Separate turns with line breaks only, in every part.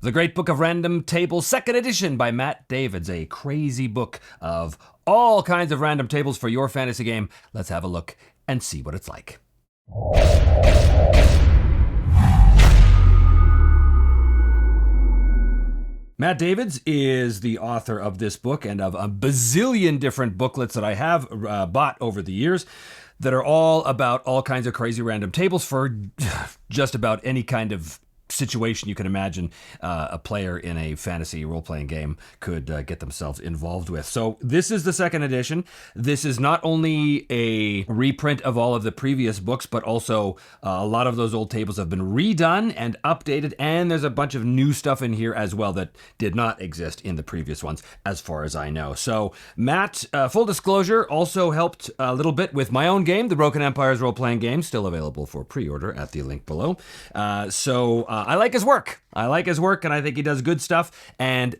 The Great Book of Random Tables, second edition by Matt Davids, a crazy book of all kinds of random tables for your fantasy game. Let's have a look and see what it's like. Matt Davids is the author of this book and of a bazillion different booklets that I have bought over the years that are all about all kinds of crazy random tables for just about any kind of situation you can imagine a player in a fantasy role-playing game could get themselves involved with. So this is the second edition. This is not only a reprint of all of the previous books, but also a lot of those old tables have been redone and updated, and there's a bunch of new stuff in here as well that did not exist in the previous ones, as far as I know. So Matt, full disclosure, also helped a little bit with my own game, the Broken Empires role-playing game, still available for pre-order at the link below. I like his work. And I think he does good stuff. And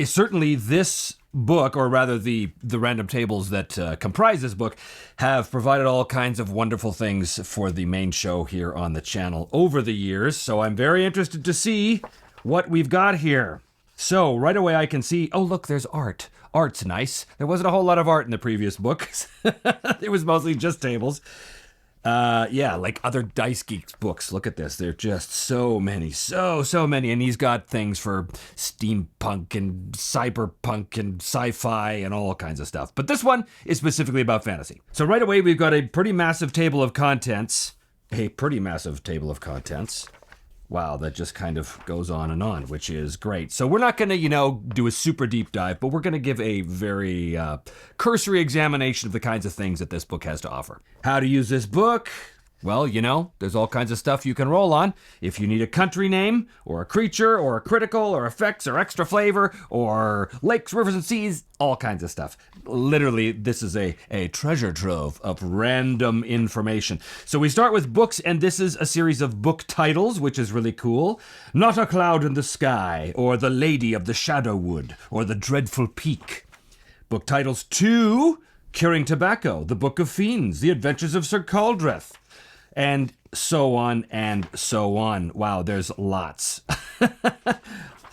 certainly this book, or rather the random tables that comprise this book, have provided all kinds of wonderful things for the main show here on the channel over the years. So I'm very interested to see what we've got here. So right away I can see, oh look, there's art. Art's nice. There wasn't a whole lot of art in the previous book. It was mostly just tables. Like other Dice Geeks books. Look at this. There are just so many. So many. And he's got things for steampunk and cyberpunk and sci-fi and all kinds of stuff. But this one is specifically about fantasy. So right away, we've got a pretty massive table of contents. Wow, that just kind of goes on, which is great. So we're not going to, do a super deep dive, but we're going to give a very cursory examination of the kinds of things that this book has to offer. How to use this book? Well, there's all kinds of stuff you can roll on. If you need a country name, or a creature, or a critical, or effects, or extra flavor, or lakes, rivers, and seas, all kinds of stuff. Literally, this is a treasure trove of random information. So we start with books, and this is a series of book titles, which is really cool. Not a Cloud in the Sky, or The Lady of the Shadow Wood, or The Dreadful Peak. Book titles 2, Curing Tobacco, The Book of Fiends, The Adventures of Sir Caldreth, and so on and so on. Wow, there's lots.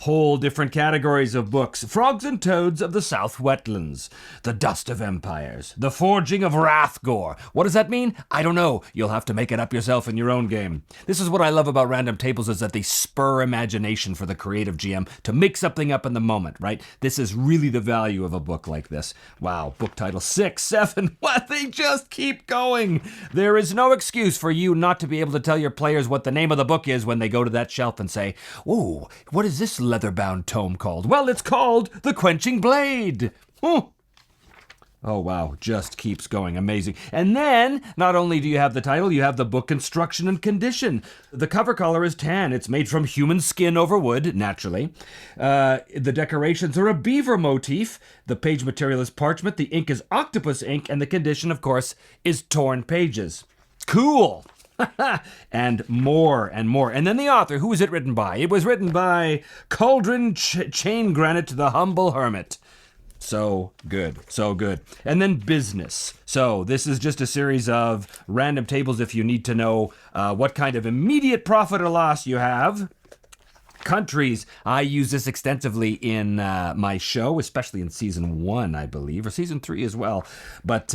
Whole different categories of books. Frogs and Toads of the South Wetlands. The Dust of Empires. The Forging of Wrathgore. What does that mean? I don't know. You'll have to make it up yourself in your own game. This is what I love about random tables, is that they spur imagination for the creative GM to make something up in the moment, right? This is really the value of a book like this. Wow, book title 6, 7, what? They just keep going. There is no excuse for you not to be able to tell your players what the name of the book is when they go to that shelf and say, "Ooh, what is this leather-bound tome called?" Well, it's called The Quenching Blade. Oh, wow, just keeps going. Amazing. And then, not only do you have the title, you have the book construction and condition. The cover color is tan. It's made from human skin over wood, naturally. The decorations are a beaver motif. The page material is parchment. The ink is octopus ink. And the condition, of course, is torn pages. Cool. And more and more. And then the author, who was it written by? It was written by Cauldron Chain Granite, the Humble Hermit. So good. And then business. So this is just a series of random tables if you need to know what kind of immediate profit or loss you have. Countries. I use this extensively in my show, especially in season 1, I believe, or season 3 as well. But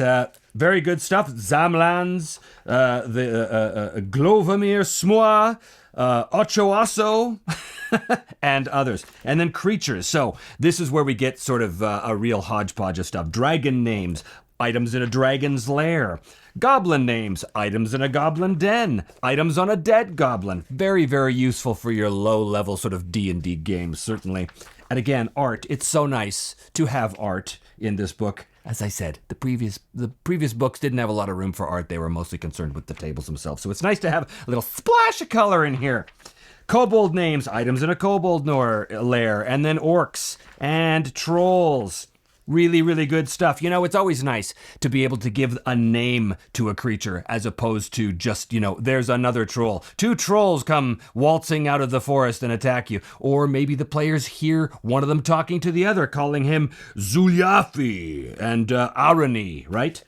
very good stuff. Zamlands, the Glovamir Smoa, Ochoaso, and others. And then creatures. So this is where we get sort of a real hodgepodge of stuff. Dragon names. Items in a dragon's lair. Goblin names. Items in a goblin den. Items on a dead goblin. Very, very useful for your low-level sort of D&D games, certainly. And again, art. It's so nice to have art in this book. As I said, the previous books didn't have a lot of room for art. They were mostly concerned with the tables themselves. So it's nice to have a little splash of color in here. Kobold names. Items in a kobold lair. And then orcs and trolls. Really, really good stuff. It's always nice to be able to give a name to a creature as opposed to just, there's another troll. 2 trolls come waltzing out of the forest and attack you. Or maybe the players hear one of them talking to the other, calling him Zulyafi and Arani, right?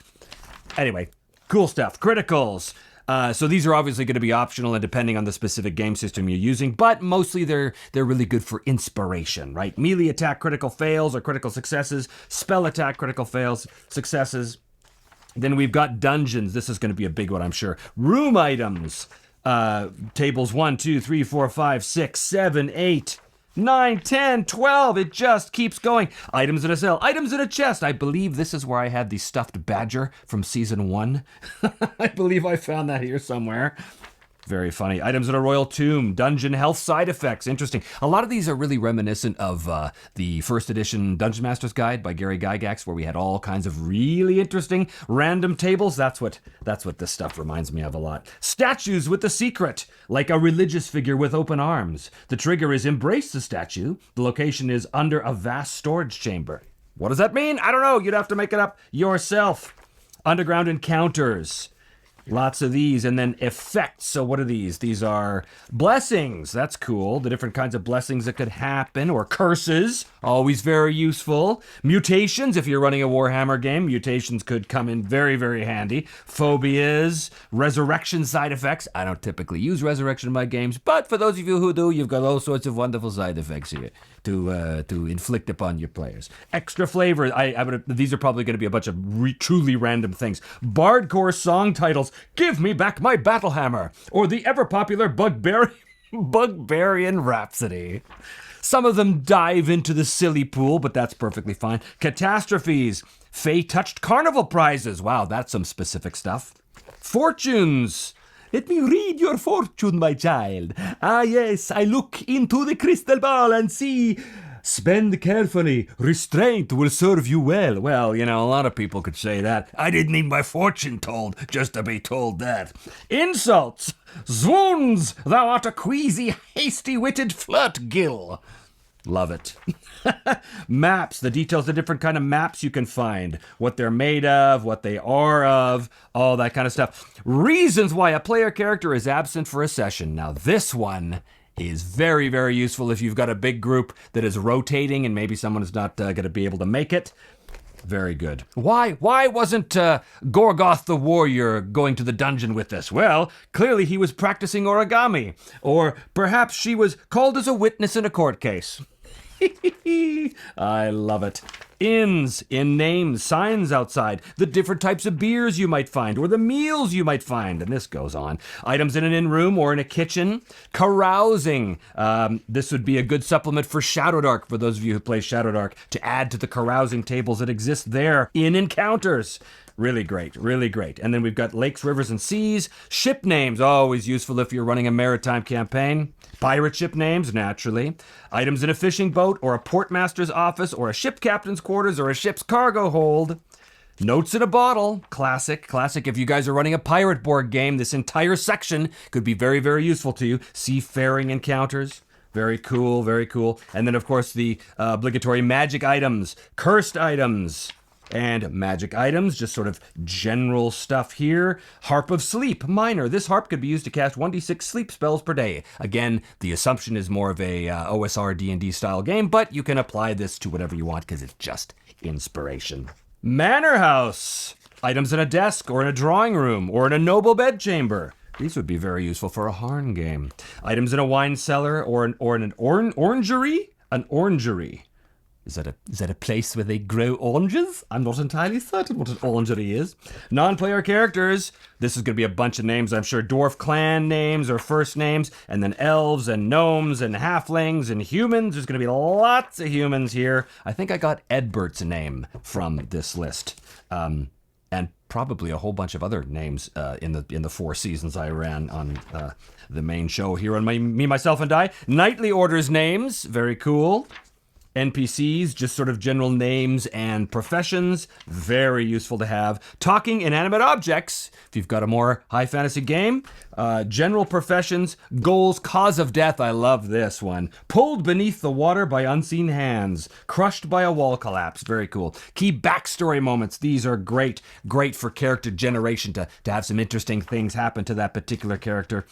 Anyway, cool stuff. Criticals. So these are obviously going to be optional and depending on the specific game system you're using, but mostly they're really good for inspiration, right? Melee attack critical fails or critical successes, spell attack critical fails, successes. Then we've got dungeons. This is going to be a big one, I'm sure. Room items. Tables 1, 2, 3, 4, 5, 6, 7, 8, 9, 10, 12. It just keeps going. Items in a cell. Items in a chest. I believe this is where I had the stuffed badger from season 1. I believe I found that here somewhere. Very funny. Items in a royal tomb. Dungeon health side effects. Interesting. A lot of these are really reminiscent of the first edition Dungeon Master's Guide by Gary Gygax, where we had all kinds of really interesting random tables. That's what this stuff reminds me of a lot. Statues with the secret, like a religious figure with open arms. The trigger is embrace the statue. The location is under a vast storage chamber. What does that mean? I don't know. You'd have to make it up yourself. Underground encounters. Lots of these. And then effects. So what are these? These are blessings. That's cool. The different kinds of blessings that could happen. Or curses. Always very useful. Mutations. If you're running a Warhammer game, mutations could come in very, very handy. Phobias. Resurrection side effects. I don't typically use resurrection in my games, but for those of you who do, you've got all sorts of wonderful side effects here to inflict upon your players. Extra flavor. These are probably going to be a bunch of truly random things. Bardcore song titles. Give me back my battle hammer. Or the ever popular Bugbarian Rhapsody. Some of them dive into the silly pool, but that's perfectly fine. Catastrophes. Fey-touched carnival prizes. Wow, that's some specific stuff. Fortunes. Let me read your fortune, my child. Ah, yes, I look into the crystal ball and see. Spend carefully. Restraint will serve you well. Well, a lot of people could say that. I didn't need my fortune told just to be told that. Insults. Swoons, thou art a queasy, hasty-witted flirt-gill. Love it. Maps, the details of different kind of maps you can find, what they're made of, what they are of, all that kind of stuff. Reasons why a player character is absent for a session. Now this one is very, very useful if you've got a big group that is rotating and maybe someone is not going to be able to make it. Very good. Why wasn't Gorgoth the warrior going to the dungeon with us? Well, clearly he was practicing origami. Or perhaps she was called as a witness in a court case. I love it. Inns, inn names, signs outside, the different types of beers you might find, or the meals you might find, and this goes on. Items in an inn room or in a kitchen. Carousing. This would be a good supplement for Shadowdark, for those of you who play Shadowdark, to add to the carousing tables that exist there. In encounters. Really great, really great. And then we've got lakes, rivers, and seas. Ship names, always useful if you're running a maritime campaign. Pirate ship names, naturally. Items in a fishing boat, or a portmaster's office, or a ship captain's quarters, or a ship's cargo hold. Notes in a bottle, classic. If you guys are running a pirate board game, this entire section could be very, very useful to you. Seafaring encounters. Very cool, very cool. And then, of course, the obligatory magic items, cursed items, and magic items, just sort of general stuff here. Harp of Sleep, minor. This harp could be used to cast 1d6 sleep spells per day. Again, the assumption is more of a OSR D&D style game, but you can apply this to whatever you want because it's just inspiration. Manor House. Items in a desk or in a drawing room or in a noble bedchamber. These would be very useful for a Harn game. Items in a wine cellar or in an orangery? An orangery. Is that a place where they grow oranges? I'm not entirely certain what an orangery is. Non-player characters. This is going to be a bunch of names, I'm sure. Dwarf clan names or first names. And then elves and gnomes and halflings and humans. There's going to be lots of humans here. I think I got Edbert's name from this list. And probably a whole bunch of other names in the 4 seasons I ran on the main show here on Me, Myself, and I. Knightly orders names. Very cool. NPCs, just sort of general names and professions, very useful to have. Talking inanimate objects, if you've got a more high fantasy game. General professions, goals, cause of death, I love this one. Pulled beneath the water by unseen hands, crushed by a wall collapse, very cool. Key backstory moments, these are great for character generation, to have some interesting things happen to that particular character.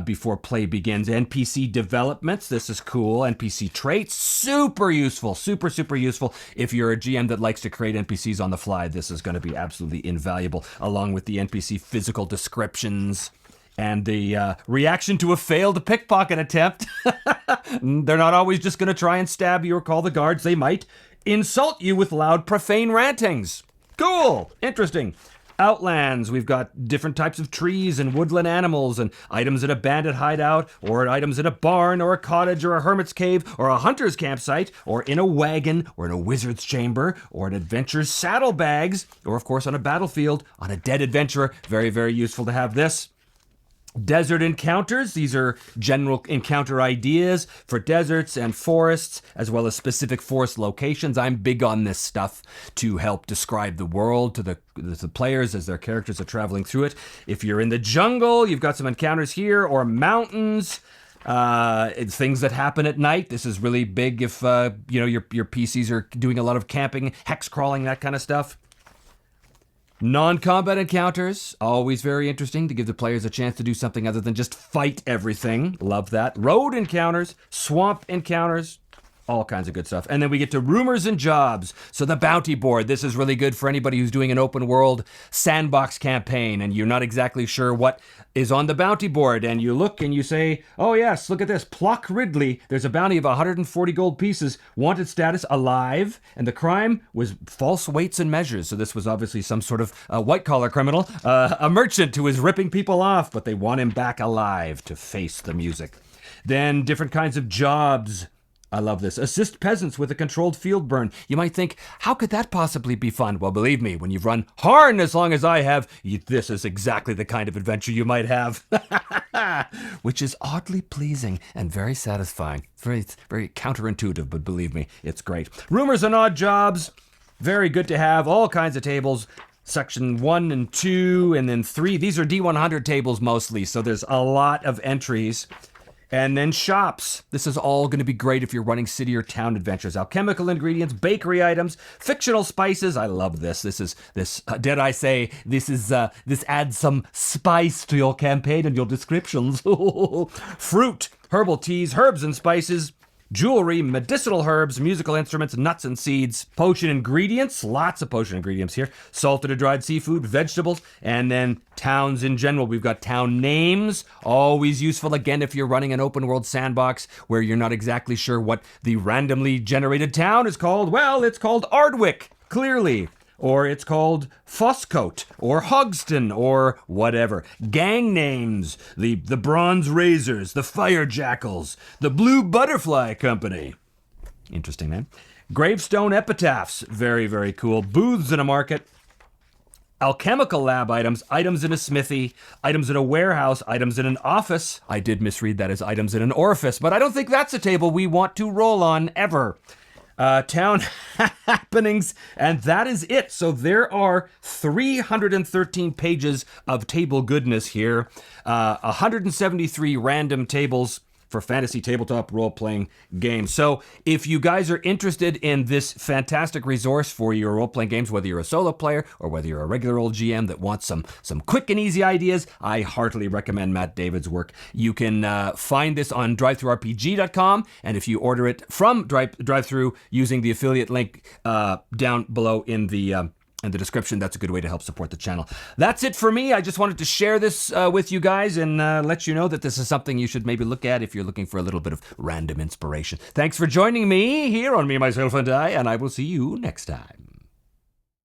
before play begins. NPC developments, this is cool. NPC traits, super useful, super useful. If you're a GM that likes to create NPCs on the fly, this is going to be absolutely invaluable, along with the NPC physical descriptions and the reaction to a failed pickpocket attempt. They're not always just going to try and stab you or call the guards. They might insult you with loud, profane rantings. Cool, interesting. Outlands, we've got different types of trees and woodland animals and items in a bandit hideout, or items in a barn or a cottage or a hermit's cave or a hunter's campsite, or in a wagon or in a wizard's chamber or an adventurer's saddlebags, or of course on a battlefield, on a dead adventurer. Very useful to have this. Desert encounters, these are general encounter ideas for deserts and forests, as well as specific forest locations. I'm big on this stuff to help describe the world to the players as their characters are traveling through it. If you're in the jungle, you've got some encounters here, or mountains, things that happen at night. This is really big if your PCs are doing a lot of camping, hex crawling, that kind of stuff. Non-combat encounters, always very interesting to give the players a chance to do something other than just fight everything. Love that. Road encounters, swamp encounters, all kinds of good stuff. And then we get to rumors and jobs. So the bounty board, this is really good for anybody who's doing an open world sandbox campaign and you're not exactly sure what is on the bounty board. And you look and you say, oh yes, look at this. Pluck Ridley. There's a bounty of 140 gold pieces. Wanted status alive. And the crime was false weights and measures. So this was obviously some sort of white collar criminal, a merchant who is ripping people off, but they want him back alive to face the music. Then different kinds of jobs. I love this. Assist peasants with a controlled field burn. You might think, how could that possibly be fun? Well, believe me, when you've run Harn as long as I have, this is exactly the kind of adventure you might have. Which is oddly pleasing and very satisfying. Very counterintuitive, but believe me, it's great. Rumors and odd jobs. Very good to have. All kinds of tables. Section 1 and 2 and then 3. These are D100 tables mostly, so there's a lot of entries. And then shops. This is all going to be great if you're running city or town adventures. Alchemical ingredients, bakery items, fictional spices. I love this. Dare I say, this adds some spice to your campaign and your descriptions. Fruit, herbal teas, herbs and spices, jewelry, medicinal herbs, musical instruments, nuts and seeds, potion ingredients, lots of potion ingredients here, salted or dried seafood, vegetables, and then towns in general. We've got town names, always useful again if you're running an open world sandbox where you're not exactly sure what the randomly generated town is called. Well, it's called Ardwick, clearly. Or it's called Foscote, or Hogston, or whatever. Gang names, the Bronze Razors, the Fire Jackals, the Blue Butterfly Company. Interesting name. Gravestone epitaphs, very cool. Booths in a market. Alchemical lab items, items in a smithy, items in a warehouse, items in an office. I did misread that as items in an orifice, but I don't think that's a table we want to roll on ever. Town happenings, and that is it. So there are 313 pages of table goodness here, 173 random tables for fantasy tabletop role-playing games. So if you guys are interested in this fantastic resource for your role-playing games, whether you're a solo player or whether you're a regular old GM that wants some quick and easy ideas, I heartily recommend Matt David's work. You can find this on DriveThruRPG.com, and if you order it from DriveThru using the affiliate link down below in the description, that's a good way to help support the channel. That's it for me. I just wanted to share this with you guys and let you know that this is something you should maybe look at if you're looking for a little bit of random inspiration. Thanks for joining me here on Me, Myself, and I will see you next time.